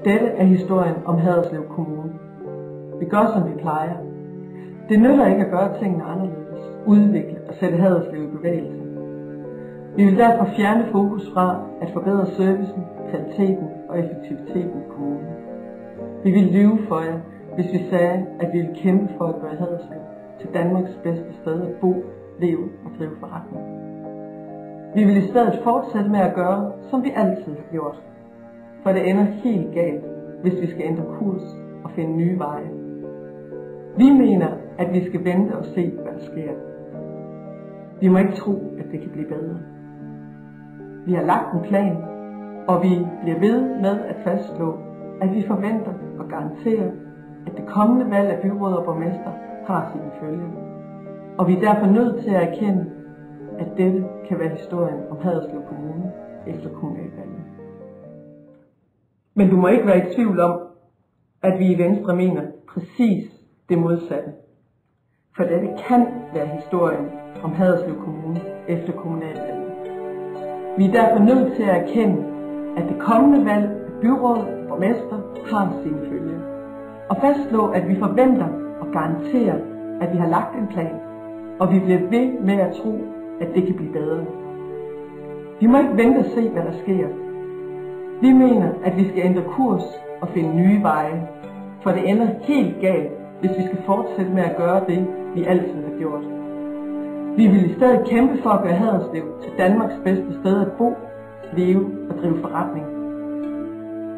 Dette er historien om Haderslev Kommune. Vi gør, som vi plejer. Det nytter ikke at gøre tingene anderledes, udvikle og sætte Haderslev i bevægelse. Vi vil derfor fjerne fokus fra at forbedre servicen, kvaliteten og effektiviteten i kommunen. Vi vil lyve for jer, hvis vi sagde, at vi vil kæmpe for at gøre Haderslev til Danmarks bedste sted at bo, leve og drive forretning. Vi vil i stedet fortsætte med at gøre, som vi altid har gjort. For det ender helt galt, hvis vi skal ændre kurs og finde nye veje. Vi mener, at vi skal vente og se, hvad der sker. Vi må ikke tro, at det kan blive bedre. Vi har lagt en plan, og vi bliver ved med at fastslå, at vi forventer og garanterer, at det kommende valg af byråd og borgmester har sine følger. Og vi er derfor nødt til at erkende, at dette kan være historien om Haderslev Kommune efter kommunalvalget. Men du må ikke være i tvivl om, at vi i Venstre mener præcis det modsatte. For dette kan være historien om Haderslev Kommune efter kommunalvalget. Vi er derfor nødt til at erkende, at det kommende valg af byråd og borgmester har sine følger. Og fastslå, at vi forventer og garanterer, at vi har lagt en plan, og vi bliver ved med at tro, at det kan blive bedre. Vi må ikke vente og se, hvad der sker. Vi mener, at vi skal ændre kurs og finde nye veje, for det ender helt galt, hvis vi skal fortsætte med at gøre det, vi altid har gjort. Vi vil i stedet kæmpe for at gøre Haderslev til Danmarks bedste sted at bo, leve og drive forretning.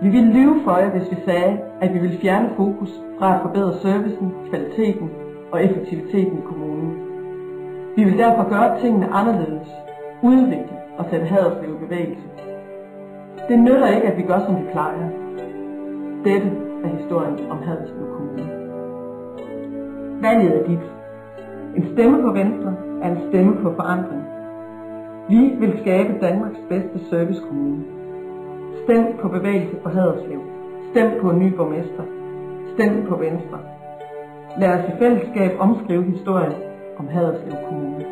Vi vil lyve for jer, hvis vi sagde, at vi vil fjerne fokus fra at forbedre servicen, kvaliteten og effektiviteten i kommunen. Vi vil derfor gøre tingene anderledes, udvikle og sætte Haderslev i bevægelse. Det nytter ikke, at vi gør, som vi plejer. Dette er historien om Haderslev Kommune. Valget er dit. En stemme på Venstre er en stemme på forandring. Vi vil skabe Danmarks bedste servicekommune. Stem på bevægelse for Haderslev. Stem på en ny borgmester. Stem på Venstre. Lad os i fællesskab omskrive historien om Haderslev Kommune.